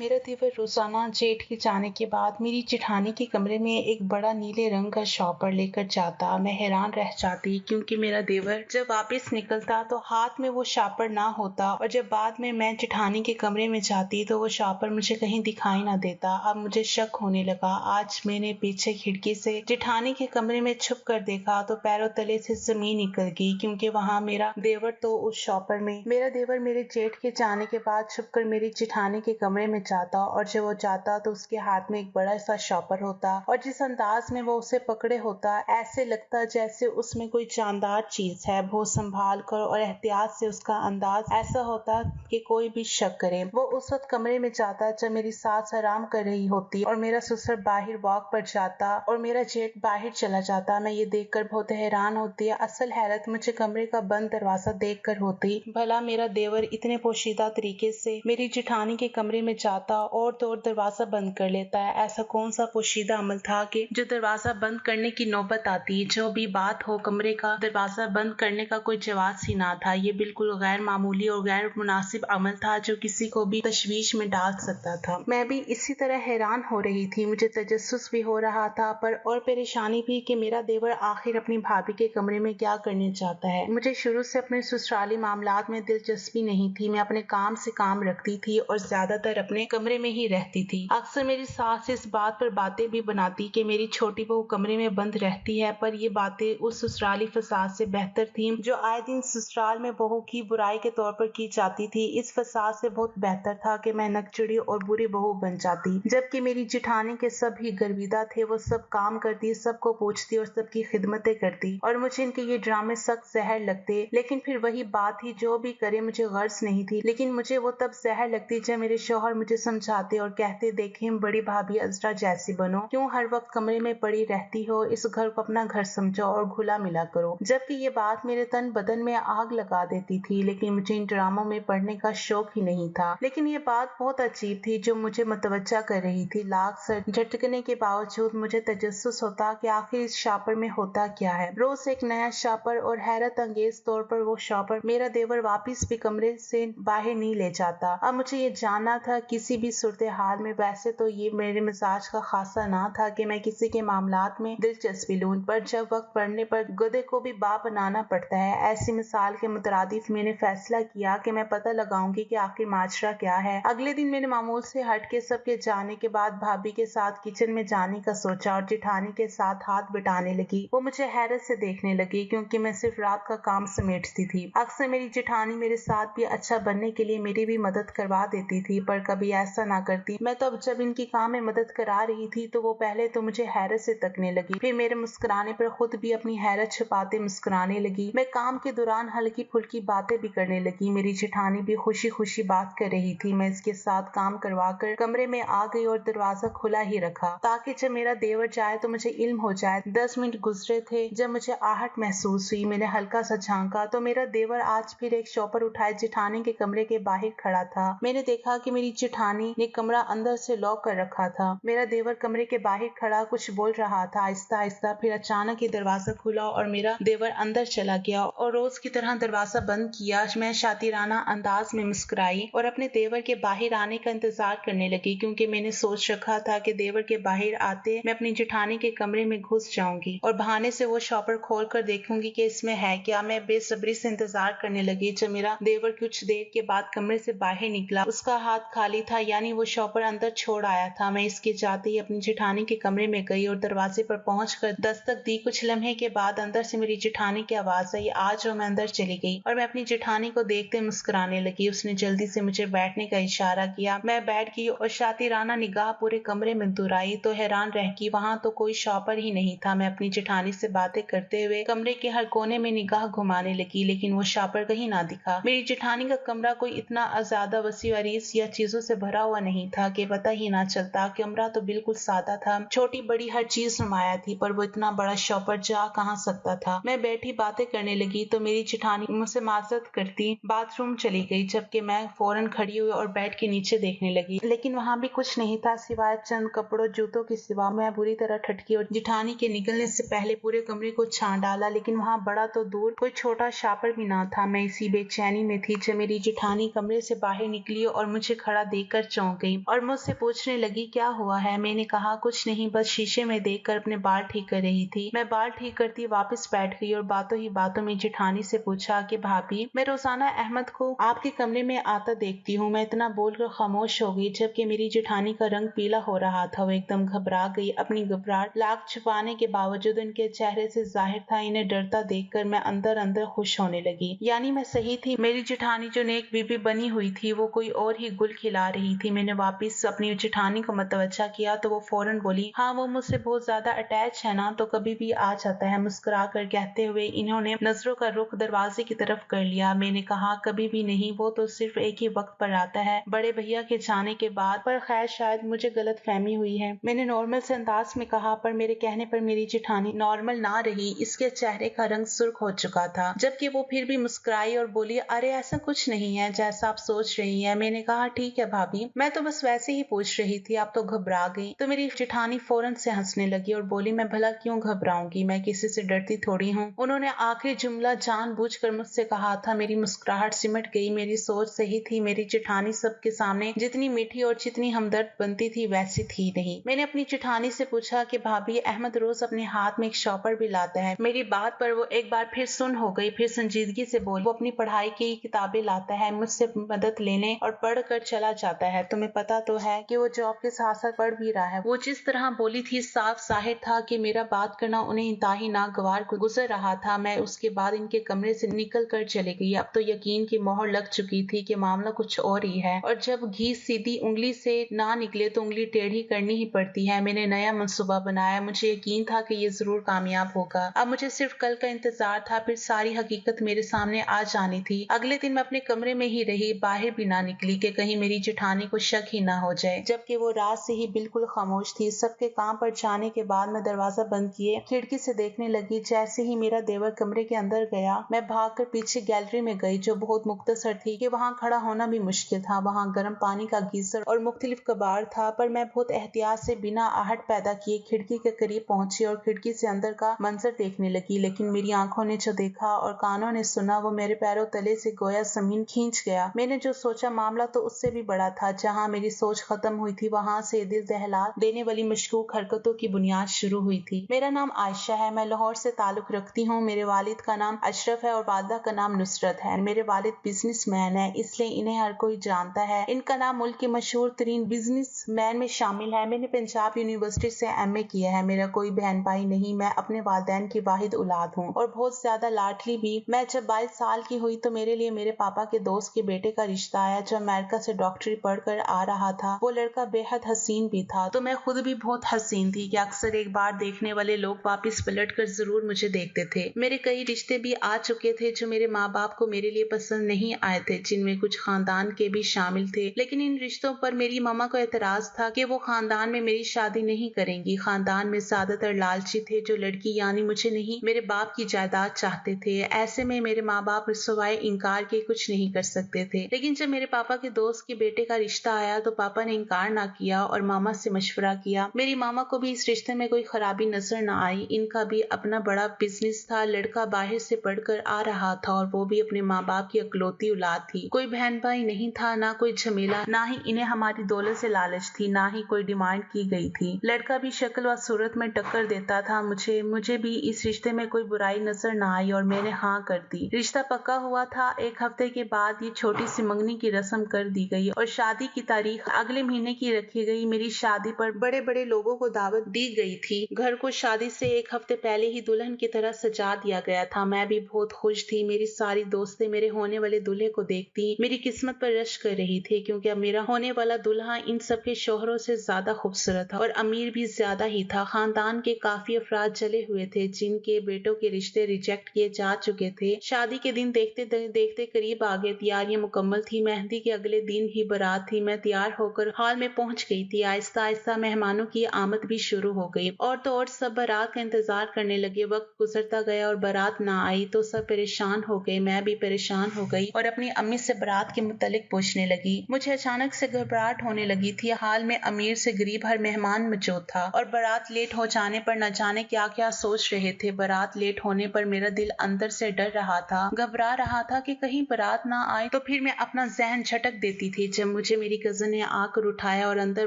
मेरा देवर रोजाना जेठ के जाने के बाद मेरी जेठानी के कमरे में एक बड़ा नीले रंग का शॉपर लेकर जाता। मैं हैरान रह जाती क्योंकि मेरा देवर जब वापस निकलता तो हाथ में वो शॉपर ना होता, और जब बाद में मैं जेठानी के कमरे में जाती तो वो शॉपर मुझे कहीं दिखाई ना देता। अब मुझे शक होने लगा। आज मैंने पीछे खिड़की से जेठानी के कमरे में छुप कर देखा तो पैरों तले से जमीन निकल गई, क्योंकि वहाँ मेरा देवर तो उस शॉपर में। मेरा देवर मेरे जेठ के जाने के बाद छुपकर मेरी जेठानी के कमरे में जाता, और जब वो जाता तो उसके हाथ में एक बड़ा सा शॉपर होता, और जिस अंदाज में वो उसे पकड़े होता ऐसे लगता जैसे उसमें कोई जानदार चीज है। वो संभाल कर और एहतियात से उसका अंदाज ऐसा होता कि कोई भी शक करे। वो उस वक्त कमरे में जाता जब मेरी सास आराम कर रही होती, और मेरा ससुर बाहर वॉक पर जाता और मेरा जेठ बाहर चला जाता। मैं ये देखकर बहुत हैरान होती। असल हैरत मुझे कमरे का बंद दरवाजा देख कर होती। भला मेरा देवर इतने पोशीदा तरीके से मेरी जेठानी के कमरे में जाता और तो और दरवाजा बंद कर लेता है। ऐसा कौन सा पोशीदा अमल था कि जो दरवाजा बंद करने की नौबत आती। जो भी बात हो, कमरे का दरवाजा बंद करने का कोई जवाब ही ना था। ये बिल्कुल गैर मामूली और गैर मुनासिब अमल था जो किसी को भी तशवीश में डाल सकता था। मैं भी इसी तरह हैरान हो रही थी। मुझे तजस्सुस भी हो रहा था पर और परेशानी भी कि मेरा देवर आखिर अपनी भाभी के कमरे में क्या करने चाहता है। मुझे शुरू से अपने ससुराली मामलात में दिलचस्पी नहीं थी। मैं अपने काम से काम रखती थी और ज्यादातर अपने कमरे में ही रहती थी। अक्सर मेरी सास इस बात पर बातें भी बनाती कि मेरी छोटी बहू कमरे में बंद रहती है, पर ये बातें उस ससुराली फसाद से बेहतर थी जो आए दिन ससुराल में बहू की बुराई के तौर पर की जाती थी। इस फसाद से बहुत बेहतर था कि मैं नकचड़ी और बुरी बहू बन जाती, जबकि मेरी जेठानी के सब ही गर्विदा थे। वो सब काम करती, सबको पूछती और सबकी खिदमतें करती, और मुझे इनके ये ड्रामे सख्त जहर लगते। लेकिन फिर वही बात ही, जो भी करे मुझे गर्ज नहीं थी, लेकिन मुझे वो तब जहर लगती जब मेरे शौहर मुझे समझाते और कहते, देखें बड़ी भाभी अजरा जैसी बनो, क्यों हर वक्त कमरे में पड़ी रहती हो, इस घर को अपना घर समझो और घुला मिला करो। जबकि ये बात मेरे तन बदन में आग लगा देती थी, लेकिन मुझे इन ड्रामों में पढ़ने का शौक ही नहीं था। लेकिन ये बात बहुत अजीब थी जो मुझे मतवज्जा कर रही थी। लाख सर झटकने के बावजूद मुझे तजस्सुस होता कि आखिर इस शॉपर में होता क्या है। रोज एक नया शॉपर, और हैरत अंगेज तौर पर वो शॉपर मेरा देवर वापिस भी कमरे से बाहर नहीं ले जाता। अब मुझे ये जानना था किसी भी सूरत हाल में। वैसे तो ये मेरे मिजाज का खासा ना था कि मैं किसी के मामलात में दिलचस्पी लूं, पर जब वक्त पड़ने पर गधे को भी बाप बनाना पड़ता है। ऐसी मिसाल के मुतरादिफ मैंने फैसला किया कि मैं पता लगाऊंगी कि आखिर माजरा क्या है। अगले दिन मैंने मामूल से हटके सबके जाने के बाद भाभी के साथ किचन में जाने का सोचा और जेठानी के साथ हाथ बिठाने लगी। वो मुझे हैरत से देखने लगी क्योंकि मैं सिर्फ रात का काम समेटती थी। अक्सर मेरी जेठानी मेरे साथ भी अच्छा बनने के लिए मेरी भी मदद करवा देती थी, पर कभी ऐसा ना करती। मैं तो अब जब इनकी काम में मदद करा रही थी तो वो पहले तो मुझे हैरत से तकने लगी, फिर मेरे मुस्कुराने पर खुद भी अपनी हैरत छुपाते मुस्कुराने लगी। मैं काम के दौरान हल्की फुल्की बातें भी करने लगी। मेरी जेठानी भी खुशी खुशी बात कर रही थी। मैं इसके साथ काम करवा कर कमरे में आ गई और दरवाजा खुला ही रखा ताकि जब मेरा देवर जाए तो मुझे इल्म हो जाए। 10 मिनट गुजरे थे जब मुझे आहट महसूस हुई। मैंने हल्का सा झांका तो मेरा देवर आज फिर एक शॉपर उठाए जेठानी के कमरे के बाहर खड़ा था। मैंने देखा कि मेरी जेठानी ने कमरा अंदर से लॉक कर रखा था। मेरा देवर कमरे के बाहर खड़ा कुछ बोल रहा था आहिस्ता आहिस्ता, फिर अचानक ही दरवाजा खुला और मेरा देवर अंदर चला गया और रोज की तरह दरवाजा बंद किया। मैं शातिराना अंदाज में मुस्कुराई और अपने देवर के बाहर आने का इंतजार करने लगी, क्योंकि मैंने सोच रखा था कि देवर के बाहर आते मैं अपनी जेठानी के कमरे में घुस जाऊंगी और बहाने से वो शॉपर खोल कर देखूंगी कि इसमें है क्या। मैं बेसब्री से इंतजार करने लगी जब मेरा देवर कुछ देर के बाद कमरे से बाहर निकला। उसका हाथ खाली था, यानी वो शॉपर अंदर छोड़ आया था। मैं इसके जाते ही अपनी जेठानी के कमरे में गई और दरवाजे पर पहुंचकर दस्तक दी। कुछ लम्हे के बाद अंदर से मेरी जेठानी की आवाज आई, आज। और मैं अंदर चली गई और मैं अपनी जेठानी को देखते मुस्कुराने लगी। उसने जल्दी से मुझे बैठने का इशारा किया। मैं बैठ गई और शातिराना निगाह पूरे कमरे में दुराई तो हैरान रह गई, वहां तो कोई शॉपर ही नहीं था। मैं अपनी जेठानी से बातें करते हुए कमरे के हर कोने में निगाह घुमाने लगी, लेकिन वो शॉपर कहीं ना दिखा। मेरी जेठानी का कमरा कोई इतना ज्यादा वसी अरीस या चीजों से भरा हुआ नहीं था कि पता ही ना चलता। कमरा तो बिल्कुल सादा था, छोटी बड़ी हर चीज नुमाया थी, पर वो इतना बड़ा शॉपर जा कहां सकता था। मैं बैठी बातें करने लगी तो मेरी जेठानी मुझसे माजरत करती बाथरूम चली गई, जबकि मैं फौरन खड़ी हुई और बेड के नीचे देखने लगी, लेकिन वहां भी कुछ नहीं था सिवाय चंद कपड़ों जूतों के सिवा। मैं बुरी तरह ठटकी और जेठानी के निकलने से पहले पूरे कमरे को छान डाला, लेकिन वहां बड़ा तो दूर कोई छोटा शॉपर भी ना था। मैं इसी बेचैनी में थी जब मेरी जेठानी कमरे से बाहर निकली और मुझे खड़ा देख देखकर चौंक गई और मुझसे पूछने लगी क्या हुआ है। मैंने कहा कुछ नहीं, बस शीशे में देखकर अपने बाल ठीक कर रही थी। मैं बाल ठीक करती वापस बैठ गई और बातों ही बातों में जेठानी से पूछा कि भाभी, मैं रोजाना अहमद को आपके कमरे में आता देखती हूँ। मैं इतना बोलकर खामोश हो गई जबकि मेरी जेठानी का रंग पीला हो रहा था। वो एकदम घबरा गई। अपनी घबराहट लाख छुपाने के बावजूद उनके चेहरे से जाहिर था इन्हें डरता देखकर मैं अंदर अंदर खुश होने लगी। यानी मैं सही थी, मेरी जेठानी जो नेक बीबी बनी हुई थी वो कोई और ही गुल खिला रही थी। मैंने वापस अपनी जेठानी को मतवज्जा किया तो वो फौरन बोली, हाँ वो मुझसे बहुत ज्यादा अटैच है ना, तो कभी भी आ जाता है। मुस्कुरा कर कहते हुए इन्होंने नजरों का रुख दरवाजे की तरफ कर लिया। मैंने कहा कभी भी नहीं, वो तो सिर्फ एक ही वक्त पर आता है, बड़े भैया के जाने के बाद। पर खैर शायद मुझे गलत फहमी हुई है। मैंने नॉर्मल से अंदाज में कहा, पर मेरे कहने पर मेरी जेठानी नॉर्मल ना रही। इसके चेहरे का रंग सुर्ख हो चुका था, जबकि वो फिर भी मुस्कुराई और बोली, अरे ऐसा कुछ नहीं है जैसा आप सोच रही हैं। मैंने कहा ठीक है भाभी, मैं तो बस वैसे ही पूछ रही थी, आप तो घबरा गई। तो मेरी जेठानी फौरन से हंसने लगी और बोली, मैं भला क्यों घबराऊंगी, मैं किसी से डरती थोड़ी हूँ। उन्होंने आखिरी जुमला जानबूझकर मुझसे कहा था। मेरी मुस्कुराहट सिमट गई। मेरी सोच सही थी। मेरी जेठानी सबके सामने जितनी मीठी और जितनी हमदर्द बनती थी वैसी थी नहीं। मैंने अपनी जेठानी से पूछा कि भाभी, अहमद रोज अपने हाथ में एक शॉपर भी लाता है। मेरी बात पर वो एक बार फिर सुन हो गई, फिर संजीदगी से बोली, वो अपनी पढ़ाई की किताबें लाता है, मुझसे मदद लेने और पढ़ कर चला जाता है। तुम्हें पता तो है कि वो जॉब के साथ साथ पढ़ भी रहा है। वो जिस तरह बोली थी साफ जाहिर था कि मेरा बात करना उन्हें इंतहाई नागवार गुजर रहा था। मैं उसके बाद इनके कमरे से निकल कर चली गई। अब तो यकीन की मोहर लग चुकी थी कि मामला कुछ और ही है, और जब घी सीधी उंगली से ना निकले तो उंगली टेढ़ी करनी ही पड़ती है। मैंने नया मंसूबा बनाया। मुझे यकीन था कि ये जरूर कामयाब होगा। अब मुझे सिर्फ कल का इंतजार था, फिर सारी हकीकत मेरे सामने आ जानी थी। अगले दिन मैं अपने कमरे में ही रही, बाहर भी ना निकली कि कहीं मेरी जेठानी को शक ही ना हो जाए, जबकि वो रात से ही बिल्कुल खामोश थी। सबके काम पर जाने के बाद मैं दरवाजा बंद किए खिड़की से देखने लगी। जैसे ही मेरा देवर कमरे के अंदर गया, मैं भागकर पीछे गैलरी में गई जो बहुत मुख्तसर थी कि वहाँ खड़ा होना भी मुश्किल था। वहाँ गर्म पानी का गीजर और मुख्तलिफ कबाड़ था, पर मैं बहुत एहतियात से बिना आहट पैदा किए खिड़की के करीब पहुंची और खिड़की से अंदर का मंजर देखने लगी। लेकिन मेरी आंखों ने जो देखा और कानों ने सुना वो मेरे पैरों तले से गोया जमीन खींच गया। मैंने जो सोचा मामला तो उससे भी बड़ा था। जहाँ मेरी सोच खत्म हुई थी वहाँ से दिल दहला देने वाली मशकूक हरकतों की बुनियाद शुरू हुई थी। मेरा नाम आयशा है, मैं लाहौर से ताल्लुक रखती हूँ। मेरे वालिद का नाम अशरफ है और वालिदा का नाम नुसरत है। मेरे वालिद बिजनेसमैन है, इसलिए इन्हें हर कोई जानता है। इनका नाम मुल्क के मशहूर तरीन बिजनेसमैन में शामिल है। मैंने पंजाब यूनिवर्सिटी से MA किया है। मेरा कोई बहन भाई नहीं। मैं अपने वालिदैन की वाहिद औलाद हूँ और बहुत ज्यादा लाडली भी। मैं जब 22 साल की हुई तो मेरे लिए मेरे पापा के दोस्त के बेटे का रिश्ता आया जो अमेरिका से डॉक्टरी पढ़कर आ रहा था। वो लड़का बेहद हसीन भी था, तो मैं खुद भी बहुत हसीन थी कि अक्सर एक बार देखने वाले लोग वापस पलट कर जरूर मुझे देखते थे। मेरे कई रिश्ते भी आ चुके थे जो मेरे माँ बाप को मेरे लिए पसंद नहीं आए थे, जिनमें कुछ खानदान के भी शामिल थे। लेकिन इन रिश्तों पर मेरी मामा को एतराज था कि वो खानदान में मेरी शादी नहीं करेंगी। खानदान में ज्यादातर लालची थे जो लड़की यानी मुझे नहीं मेरे बाप की जायदाद चाहते थे। ऐसे में मेरे माँ बाप सिवाय इनकार के कुछ नहीं कर सकते थे। लेकिन जब मेरे पापा के दोस्त के बेटे का रिश्ता आया तो पापा ने इनकार ना किया और मामा से मशवरा किया। मेरी मामा को भी इस रिश्ते में कोई खराबी नजर न आई। इनका भी अपना बड़ा बिजनेस था। लड़का बाहर से पढ़कर आ रहा था और वो भी अपने माँ बाप की अकलौती औलाद थी। कोई बहन भाई नहीं था, ना कोई झमेला, ना ही इन्हें हमारी दौलत से लालच थी, ना ही कोई डिमांड की गई थी। लड़का भी शक्ल व सूरत में टक्कर देता था। मुझे भी इस रिश्ते में कोई बुराई नजर न आई और मैंने हाँ कर दी। रिश्ता पक्का हुआ था। एक हफ्ते के बाद ये छोटी सी मंगनी की रस्म कर दी गई और शादी की तारीख अगले महीने की रखी गई। मेरी शादी पर बड़े बड़े लोगों को दावत दी गई थी। घर को शादी से एक हफ्ते पहले ही दुल्हन की तरह सजा दिया गया था। मैं भी बहुत खुश थी। मेरी सारी दोस्तें मेरे होने वाले दूल्हे को देखती मेरी किस्मत पर रश कर रही थी, क्योंकि अब मेरा होने वाला दूल्हा इन सबके शोहरों से ज्यादा खूबसूरत था और अमीर भी ज्यादा ही था। खानदान के काफी अफराद जले हुए थे जिनके बेटों के रिश्ते रिजेक्ट किए जा चुके थे। शादी के दिन देखते देखते करीब आ गए। तैयारियां मुकम्मल थी। मेहंदी के अगले दिन ही बारात थी। मैं तैयार होकर हॉल में पहुंच गई थी। आहिस्ता आहिस्ता मेहमानों की आमद भी शुरू हो गई और तो और सब बारात का इंतजार करने लगे। वक्त गुजरता गया और बारात ना आई तो सब परेशान हो गए। मैं भी परेशान हो गई और अपनी अम्मी से बारात के मुतालिक पूछने लगी। मुझे अचानक से घबराहट होने लगी थी। हाल में अमीर से गरीब हर मेहमान मौजूद था और बारात लेट हो जाने पर न जाने क्या क्या सोच रहे थे। बारात लेट होने पर मेरा दिल अंदर से डर रहा था, घबरा रहा था कि कहीं बारात ना आए तो फिर मैं अपना जहन झटक देती थी। जब मुझे मेरी कजन ने आकर उठाया और अंदर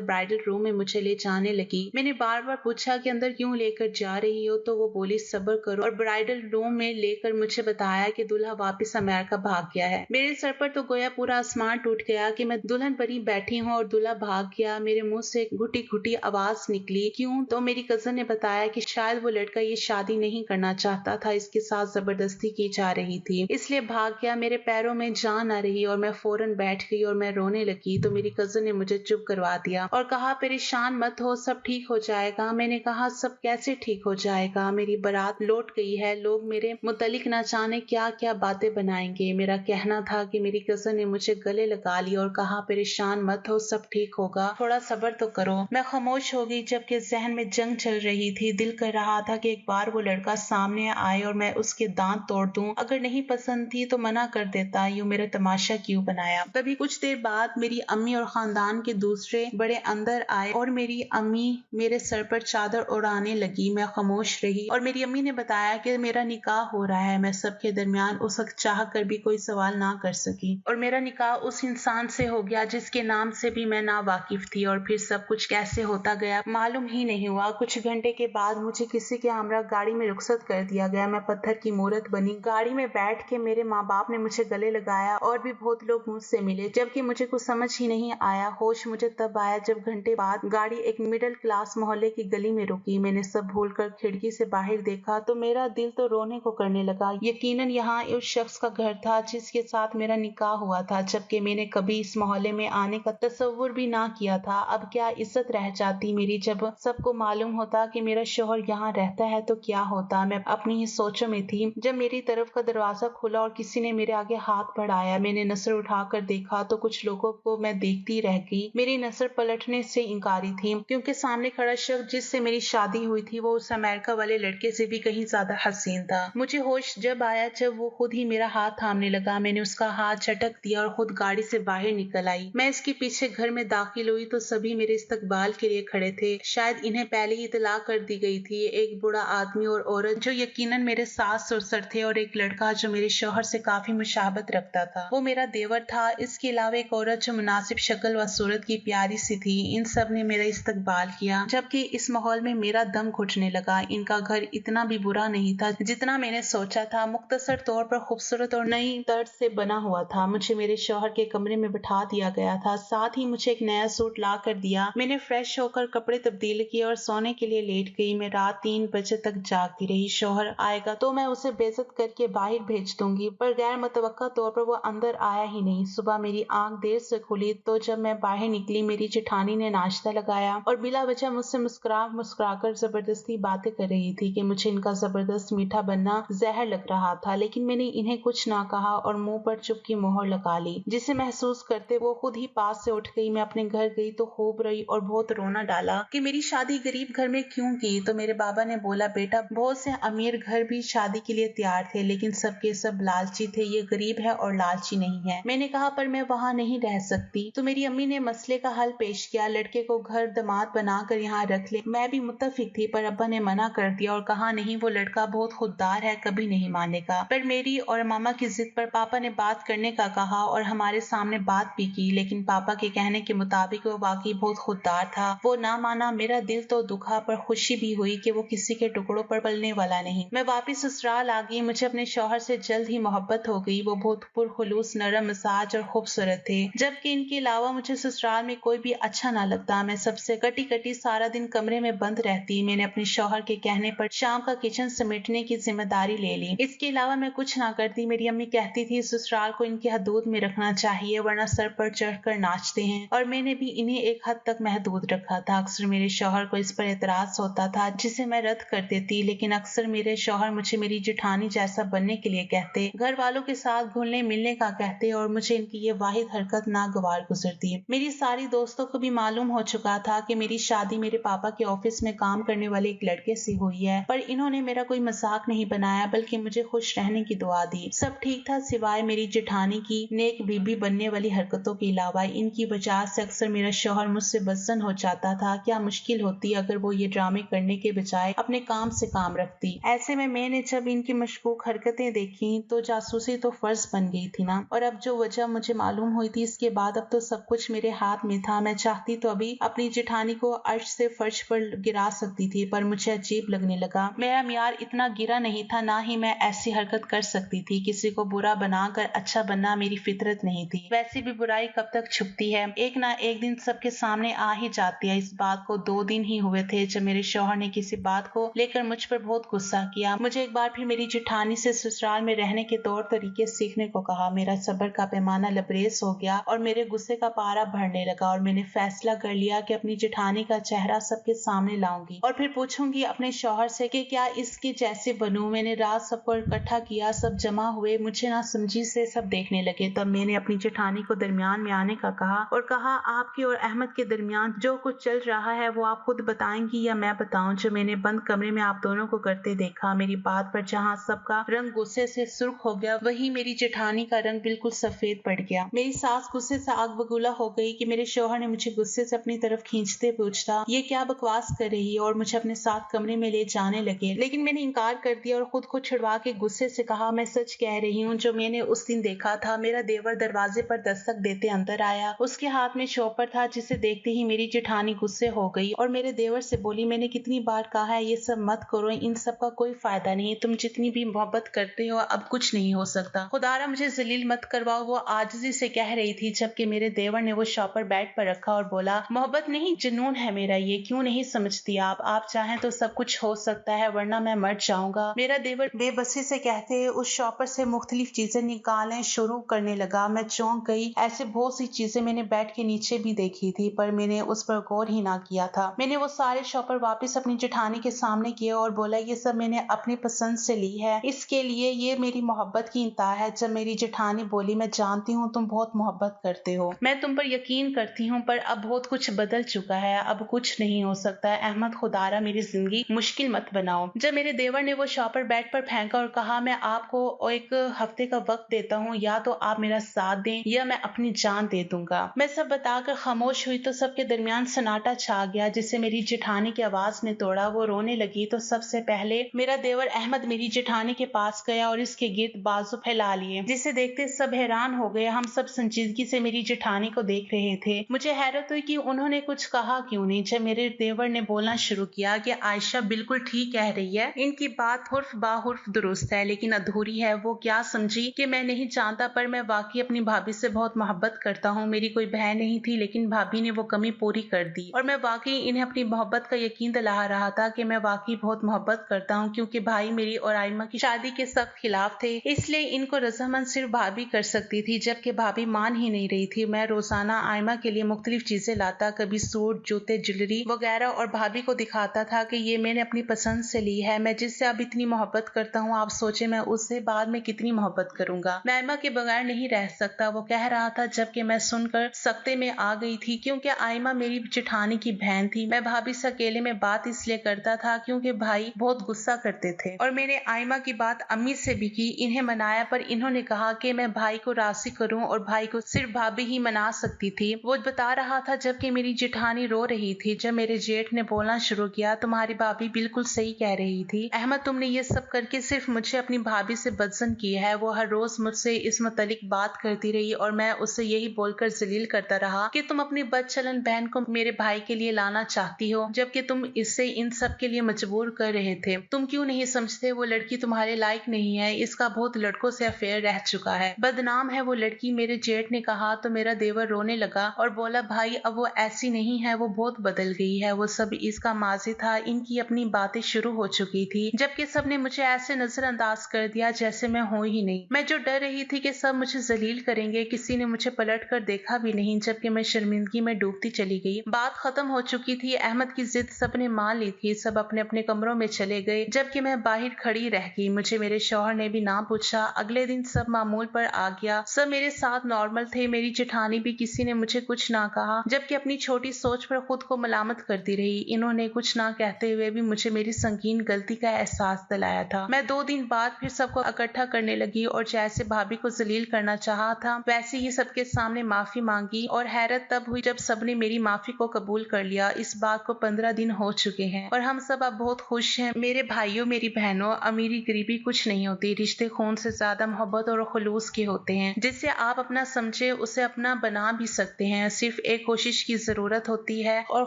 ब्राइडल रूम में मुझे ले जाने लगी। मैंने बार बार पूछा कि अंदर क्यों लेकर जा रही हो, तो वो बोली सब्र करो, और ब्राइडल रूम में लेकर मुझे बताया कि दूल्हा वापस अमेरिका भाग गया है। मेरे सर पर तो गोया पूरा आसमान टूट गया कि मैं दुल्हन बनी बैठी हूँ और दूल्हा भाग गया। मेरे मुंह से घुटी घुटी आवाज निकली, क्यों? तो मेरी कजन ने बताया कि शायद वो लड़का ये शादी नहीं करना चाहता था, इसके साथ जबरदस्ती की जा रही थी, इसलिए भाग गया। मेरे पैरों में जान आ रही और मैं फौरन बैठ गई और मैं रोने लगी। तो मेरी कजन ने मुझे चुप करवा दिया और कहा परेशान मत हो, सब ठीक हो जाएगा। मैंने कहा सब कैसे ठीक हो जाएगा, मेरी बारात लौट गई है, लोग मेरे मुतलिक ना जाने क्या क्या बातें बनाएंगे। मेरा कहना था कि मेरी कजन ने मुझे गले लगा लिया और कहा परेशान मत हो, सब ठीक होगा, थोड़ा सब्र तो करो। मैं खामोश हो गई जबकि जहन में जंग चल रही थी। दिल कर रहा था कि एक बार वो लड़का सामने आए और मैं उसके दांत तोड़ दूं। अगर नहीं पसंद थी तो मना कर देता, यूं मेरा तमाशा क्यों बनाया। तभी कुछ देर बाद मेरी अम्मी और खानदान के दूसरे बड़े अंदर आए और मेरी अम्मी मेरे सर पर चादर उड़ाने लगी। मैं खामोश रही और मेरी अम्मी ने बताया कि मेरा निकाह हो रहा है। मैं सबके दरमियान उस वक्त चाह कर भी कोई सवाल ना कर सकी और मेरा निकाह उस इंसान से हो गया जिसके नाम से भी मैं ना वाकिफ थी। और फिर सब कुछ कैसे होता गया मालूम ही नहीं हुआ। कुछ घंटे के बाद मुझे किसी के हमरा गाड़ी में रुखसत कर दिया गया। मैं पत्थर की मूरत बनी। गाड़ी में बैठ के मेरे माँ बाप ने मुझे गले लगाया और भी बहुत लोग मुझसे मिले, जबकि मुझे कुछ समझ ही नहीं आया। होश मुझे तब आया जब घंटे बाद गाड़ी एक मिडिल क्लास मोहल्ले की गली में रुकी। मैंने सब भूलकर खिड़की से बाहर देखा तो मेरा दिल तो रोने को करने लगा। यकीनन यहाँ उस शख्स का घर था जिसके साथ मेरा निकाह हुआ था, जबकि मैंने कभी इस मोहल्ले में आने का तस्वुर भी ना किया था। अब क्या इज्जत रह जाती मेरी जब सबको मालूम होता कि मेरा शौहर यहाँ रहता है तो क्या होता। मैं अपनी ही सोचों में थी जब मेरी तरफ का दरवाजा खुला और किसी ने मेरे आगे हाथ बढ़ाया। मैंने नजर उठाकर देखा तो कुछ लोगों को मैं देखती रह गई। मेरी नजर पलटने से इंकारी थी क्योंकि सामने खड़ा शख्स जिससे मेरी शादी हुई थी वो उस अमेरिका वाले लड़के से भी कहीं ज्यादा हसीन था। मुझे होश जब आया जब वो खुद ही मेरा हाथ थामने लगा। मैंने उसका हाथ झटक दिया और खुद गाड़ी से बाहर निकल आई। मैं इसके पीछे घर में दाखिल हुई तो सभी मेरे इस्तकबाल के लिए खड़े थे। शायद इन्हें पहले ही इतला कर दी गई थी। एक बूढ़ा आदमी और औरत जो यकीनन मेरे सास ससुर थे और एक लड़का जो मेरे शौहर से काफी मुशाबत रखता था, वो मेरा देवर था। इसके अलावा एक औरत जो मुनासिब शक्ल व सूरत की प्यारी सी थी। इन सब ने मेरा इस्तकबाल किया जबकि इस माहौल में मेरा दम घुटने लगा। इनका घर इतना भी बुरा नहीं था जितना मैंने सोचा था। मुख्तसर तौर पर खूबसूरत और नई तर्ज से बना हुआ था। मुझे मेरे शौहर के कमरे में बिठा दिया गया था, साथ ही मुझे एक नया सूट ला कर दिया। मैंने फ्रेश होकर कपड़े तब्दील किए और सोने के लिए लेट गई। मैं रात 3 बजे तक जागती रही। शौहर आएगा तो मैं उसे बेइज्जत करके बाहर भेज दूंगी, पर गैर मुतवक्का तौर पर वो अंदर आया ही नहीं। सुबह मेरी आंख देर से खुली तो जब मैं बाहर निकली मेरी जेठानी ने नाश्ता लगाया और बिला वजह मुझसे मुस्कुरा कर जबरदस्ती बातें कर रही थी कि मुझे इनका जबरदस्त मीठा बनना जहर लग रहा था। लेकिन मैंने इन्हें कुछ ना कहा और मुंह पर चुप की मोहर लगा ली। जिसे महसूस करते वो खुद ही पास से उठ गई। मैं अपने घर गई तो खूब रही और बहुत रोना डाला कि मेरी शादी गरीब घर में क्यों की। तो मेरे बाबा ने बोला बेटा बहुत से अमीर घर भी शादी के लिए तैयार थे लेकिन सबके सब लालची थे, ये गरीब है और लालची नहीं है। मैंने कहा पर मैं वहाँ नहीं रह सकती। तो मेरी अम्मी ने मसले का हल पेश किया, लड़के को घर दामाद बनाकर यहाँ रख ले। मैं भी मुत्तफिक थी पर अब्बा ने मना कर दिया और कहा नहीं वो लड़का बहुत खुददार है, कभी नहीं मानेगा। पर मेरी और मामा की जिद पर पापा ने बात करने का कहा और हमारे सामने बात भी की, लेकिन पापा के कहने के मुताबिक वो वाकई बहुत खुददार था। वो ना माना। मेरा दिल तो दुखा पर खुशी भी हुई कि वो किसी के टुकड़ों पर पलने वाला नहीं। मैं वापिस ससुराल आ गई। मुझे अपने शौहर से जल्द ही मोहब्बत हो गई। वो बहुत पुरखुलूस, नरम मिजाज और खूबसूरत थे, जबकि इनके अलावा मुझे ससुराल में कोई भी अच्छा ना लगता। मैं सबसे कटी कटी सारा दिन कमरे में बंद रहती। मैंने अपने शौहर के कहने पर शाम का किचन समेटने की जिम्मेदारी ले ली। इसके अलावा मैं कुछ ना करती। मेरी अम्मी कहती थी ससुराल को इनके हदूद में रखना चाहिए वरना सर पर चढ़कर नाचते हैं, और मैंने भी इन्हें एक हद तक महदूद रखा था। अक्सर मेरे शौहर को इस पर एतराज होता था जिसे मैं रद्द कर देती, लेकिन अक्सर मेरे शौहर मुझे मेरी जेठानी जैसा बनने के लिए कहते, घर वालों के साथ घुलने मिलने का कहते और मुझे इनकी ये वाहिद हरकत नागवार गुजरती। मेरी सारी दोस्तों को भी मालूम हो चुका था कि मेरी शादी मेरे पापा के ऑफिस में काम करने वाले एक लड़के से हुई है, पर इन्होंने मेरा कोई मजाक नहीं बनाया बल्कि मुझे खुश रहने की दुआ दी। सब ठीक था सिवाय मेरी जेठानी की नेक बीबी बनने वाली हरकतों के अलावा। इनकी वजह से अक्सर मेरा शौहर मुझसे बदसन हो जाता था। क्या मुश्किल होती अगर वो ये ड्रामे करने के बजाय अपने काम से काम रखती। ऐसे में मैंने जब इनकी मशकूक हरकतें देखी तो जासूसी तो फर्ज बन गई थी ना, और अब जो वजह मुझे मालूम हुई थी इसके बाद अब तो सब कुछ मेरे हाथ में था। मैं चाहती तो अभी अपनी जेठानी को अर्श से फर्श पर गिरा सकती थी, पर मुझे अजीब लगने लगा। मेरा मियार इतना गिरा नहीं था, ना ही मैं ऐसी हरकत कर सकती थी। किसी को बुरा बनाकर अच्छा बनना मेरी फितरत नहीं थी। वैसे भी बुराई कब तक छुपती है, एक ना एक दिन सबके सामने आ ही जाती है। इस बात को 2 दिन ही हुए थे जब मेरे शौहर ने किसी बात को लेकर मुझ पर बहुत गुस्सा किया। मुझे एक बार फिर मेरी जेठानी से ससुराल में रहने के तौर तरीके सीखने को कहा। मेरा सब्र का पैमाना लबरेज हो गया और मेरे गुस्से का पारा बढ़ने लगा, और मैंने फैसला कर लिया कि अपनी जेठानी का चेहरा सबके सामने लाऊंगी और फिर पूछूंगी अपने शौहर से कि क्या इसके जैसे बनूं। मैंने रात सबको इकट्ठा किया, सब जमा हुए, मुझे ना समझी से सब देखने लगे। तब मैंने अपनी जेठानी को दरमियान में आने का कहा और कहा, आपके और अहमद के दरमियान जो कुछ चल रहा है वो आप खुद बताएंगी या मैं बताऊं? जो मैंने बंद कमरे में आप दोनों को करते देखा। मेरी बात पर जहाँ सबका रंग गुस्से से सुर्ख हो गया, वहीं मेरी जेठानी का रंग बिल्कुल सफेद पड़ गया। मेरी सास गुस्से से आग बबूला हो गई कि मेरे शौहर ने मुझे गुस्से से अपनी तरफ खींचते पूछता, ये क्या बकवास कर रही है, और मुझे अपने साथ कमरे में ले जाने लगे। लेकिन मैंने इनकार कर दिया और खुद को छुड़वा के गुस्से से कहा, मैं सच कह रही हूँ, जो मैंने उस दिन देखा था। मेरा देवर दरवाजे पर दस्तक देते अंदर आया। उसके हाथ में शॉपर था, जिसे देखते ही मेरी जेठानी गुस्से हो गई और मेरे देवर से बोली, मैंने कितनी बार कहा है ये सब मत करो, इन सब का कोई फायदा नहीं। तुम जितनी भी मोहब्बत करते हो अब कुछ नहीं हो सकता। खुदारा मुझे जलील मत करवाओ, वो आजिज़ी से कह रही थी, जबकि मेरे देवर ने वो शॉपर बेड पर रखा और बोला, मोहब्बत नहीं जुनून है मेरा ये, क्यों नहीं समझती आप चाहें तो सब कुछ हो सकता है, वरना मैं मर जाऊंगा। मेरा देवर बेबसी से कहते हुए उस शॉपर से मुख्तलिफ चीजें निकालने शुरू करने लगा। मैं चौंक गई। ऐसे बहुत सी चीजें मैंने बेड के नीचे भी देखी थी, पर मैंने उस पर गौर ही ना किया था। मैंने वो सारे शॉपर वापस अपनी जेठानी के सामने किए और बोला, ये सब मैंने अपनी पसंद से ली है, इसके लिए ये मेरी मोहब्बत की इंतहा है। जब मेरी जेठानी बोली, मैं जानती हूँ तुम बहुत मोहब्बत करते हो, मैं तुम पर यकीन करती हूँ, पर अब बहुत कुछ बदल चुका है, अब कुछ नहीं हो सकता। अहमद, खुदारा मेरी जिंदगी मुश्किल मत बनाओ। जब मेरे देवर ने वो शॉपर बेड पर फेंका और कहा, मैं आपको एक हफ्ते का वक्त देता हूँ, या तो आप मेरा साथ दें या मैं अपनी जान दे दूंगा। मैं सब बताकर खामोश हुई तो सबके दरमियान सन्नाटा छा गया, जिसे मेरी जेठानी की आवाज ने तोड़ा। वो रोने लगी तो सबसे पहले मेरा देवर अहमद मेरी जेठानी के पास गया और इसके गिर्द बाजू फैला लिए, जिसे देखते सब हैरान हो गए। हम सब संजीदगी से मेरी जेठानी को देख रहे थे। मुझे हैरत हुई कि उन्होंने कुछ कहा क्यों नहीं। जब मेरे देवर ने बोलना शुरू किया कि आयशा बिल्कुल ठीक कह रही है, इनकी बात हुर्फ बाहुर्फ दुरुस्त है, लेकिन अधूरी है। वो क्या समझी कि मैं नहीं जानता, पर मैं वाकई अपनी भाभी से बहुत मोहब्बत करता हूँ। मेरी कोई बहन नहीं थी, लेकिन भाभी ने वो कमी पूरी कर दी, और मैं वाकई इन्हें अपनी मोहब्बत का यकीन दिला रहा था कि मैं वाकई बहुत मोहब्बत करता हूँ, क्योंकि भाई मेरी और आयमा की शादी के सख्त खिलाफ थे, इसलिए इनको रजामंद सिर्फ भाभी कर सकती थी, जबकि भाभी मान ही नहीं रही थी। मैं रोजाना आयमा के लिए मुख्तलिफ चीजें लाता, कभी सूट, जूते, ज्वेलरी वगैरह, और भाभी को दिखाता था कि ये मैंने अपनी पसंद से ली है। मैं जिससे अब इतनी मोहब्बत करता हूँ, आप सोचे मैं उससे बाद में कितनी मोहब्बत करूंगा। मैं आयमा के बगैर नहीं रह सकता, वो कह रहा था, जबकि मैं सुनकर सख्ते में आ गई थी, क्योंकि आयमा मेरी जेठानी की बहन थी। मैं भाभी से अकेले में बात इसलिए करता था क्योंकि भाई बहुत गुस्सा करते थे, और मैंने आयमा की बात अम्मी से भी की, इन्हें मनाया, पर इन्होंने कहा कि मैं भाई को राजी करूं और भाई को सिर्फ भाभी ही मना सकती थी। वो बता रहा था जबकि मेरी जेठानी रो रही थी। जब मेरे जेठ ने बोलना शुरू किया, तुम्हारी भाभी बिल्कुल सही कह रही थी अहमद, तुमने ये सब करके सिर्फ मुझे अपनी भाभी से बदजन किया है। वो हर रोज मुझसे इस मुतालिक बात करती रही और मैं उससे यही बोलकर जलील करता रहा कि तुम अपनी बदचलन बहन को मेरे भाई के लिए लाना चाहती हो, जबकि तुम इससे इन सब के लिए मजबूर कर रहे थे। तुम क्यों नहीं समझते वो लड़की तुम्हारे लायक नहीं है, इसका बहुत लड़कों से अफेयर रह चुका है, बदनाम है वो लड़की। मेरे जेठ ने कहा तो मेरा देवर रोने लगा और बोला, भाई अब वो ऐसी नहीं है, वो बहुत बदल गई है, वो सब इसका माजी था, इनकी अपनी बातें शुरू हो चुकी थी, जबकि सबने मुझे ऐसे नजरअंदाज कर दिया जैसे मैं हूं ही नहीं। मैं जो डर रही थी कि सब मुझे जलील करेंगे, किसी ने मुझे पलट कर देखा भी नहीं, जबकि मैं शर्मिंदगी में डूबती चली गई। बात खत्म हो चुकी थी, अहमद की जिद सबने मान ली थी, सब अपने अपने कमरों में चले गए, जबकि मैं बाहर खड़ी रह गई। मुझे मेरे शौहर ने भी ना पूछा। अगले दिन सब मामूल पर आ गया, सब मेरे साथ नॉर्मल थे। मेरी जेठानी भी, किसी ने मुझे कुछ ना कहा, जबकि अपनी छोटी सोच पर खुद को मलामत करती रही। इन्होंने कुछ ना कहते हुए भी मुझे मेरी संगीन गलती का एहसास दिलाया था। मैं 2 दिन बाद फिर सबको इकट्ठा करने लगी और जैसे भाभी को जलील करना चाहा था वैसे ही सबके सामने माफी मांगी, और हैरत तब हुई जब सबने मेरी माफी को कबूल कर लिया। इस बात को 15 दिन हो चुके हैं और हम सब अब बहुत खुश हैं। मेरे भाइयों, मेरी बहनों, अमीरी गरीबी कुछ नहीं होती, रिश्ते खून से ज्यादा मोहब्बत और खुलूस के होते हैं। जिससे आप अपना समझे उसे अपना बना भी सकते हैं। सिर्फ एक कोशिश की जरूरत होती है और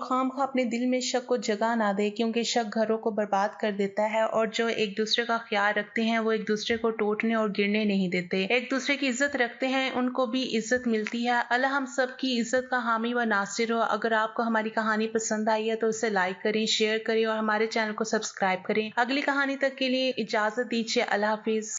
खामखा अपने दिल में शक को जगह ना दे, क्योंकि शक घरों को बर्बाद कर देता है और जो एक दूसरे का ख्याल रखते हैं वो एक दूसरे को टूटने और गिरने नहीं देते। एक दूसरे की इज्जत रखते हैं, उनको भी इज्जत मिलती है। अल्लाह हम सब की इज्जत का हामी व नासिर हो। अगर आपको हमारी कहानी पसंद आई है तो उसे लाइक करें, शेयर करें और हमारे चैनल को सब्सक्राइब करें। अगली कहानी तक के लिए इजाजत दीजिए। अल्लाह हाफिज।